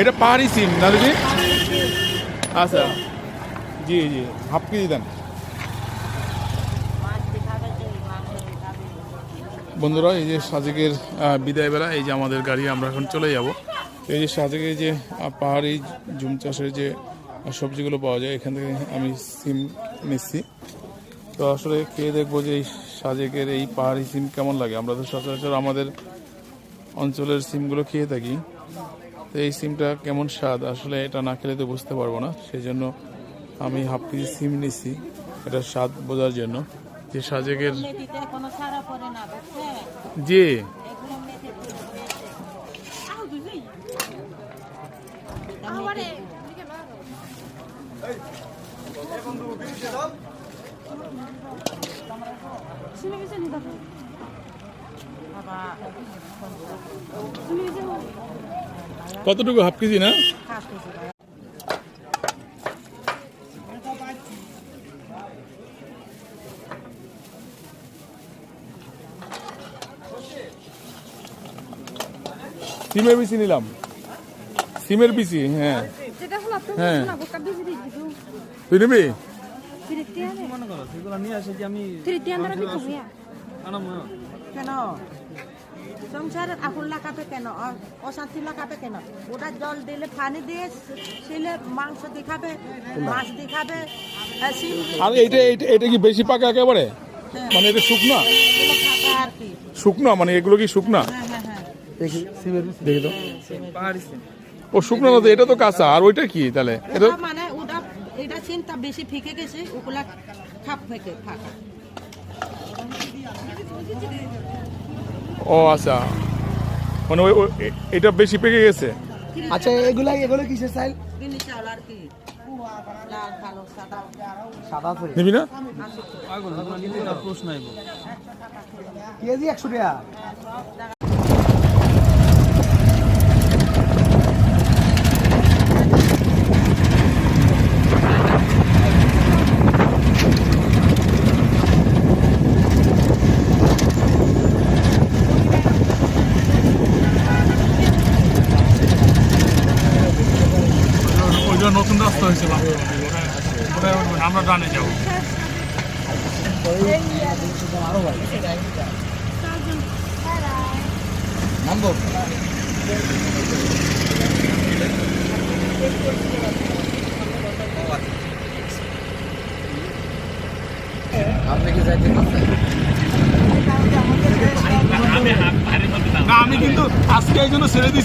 এটা পাহাড়ি সিম না দিদি? আচ্ছা, জি জি, হাফ কেজি দেন। বন্ধুরা, এই যে সাজেকের বিদায় বেলা, এই যে আমাদের গাড়ি, আমরা এখন চলে যাব। এই যে সাজেকের যে পাহাড়ি জুম চাষের যে সবজিগুলো পাওয়া যায়, এখান থেকে আমি সিম নিচ্ছি। তো আসলে খেয়ে দেখবো যে এই সাজেকের এই পাহাড়ি সিম কেমন লাগে। আমরা তো সচরাচর আমাদের অঞ্চলের সিমগুলো খেয়ে থাকি, তো এই সিমটা কেমন স্বাদ আসলে এটা না খেলে তো বুঝতে পারবো না। সেই জন্য আমি হাফ কেজি সিম নিচ্ছি, এটা স্বাদ বোঝার জন্য। যে সাজেকের জি কতটুকু? হাফ কেজি না? সিমের বিচি নিলাম, সিমের বিচি। হ্যাঁ হ্যাঁ, তুই নিবি? কেন সংসারের আগুন লাগাবে কেন, অশান্তি লাগাবে কেন? ওটা জল দিলে, পানি দিয়ে ছিলে মাংস দেখাবে, মাছ দেখাবে। আর এটা কি বেশি পাকা একেবারে? মানে এটা শুকনা? আর কি শুকনা মানে এগুলো কি শুকনা? দেখি তো। ও শুকনো না তো, এটা তো কাঁচা। আর ওইটা কি তাহলে? এটা মানে ওটা, এটা চিন্তা বেশি ফেঁকে গেছে, ওগুলা খাপ ফেঁকে ফাঁকা। ও আচ্ছা, মানে এটা বেশি পেকে গেছে। আচ্ছা, এগুলো কিসের চাল? কিনি চাল আর কি, লাল কালো সাদা। সাদা নিবি না? প্রশ্ন কেজি 100 টাকা। নতুন রাস্তা হয়েছে, আমরা ডানে যাবো। আমি কিন্তু আজকে এই জন্য ছেড়ে দিচ্ছি।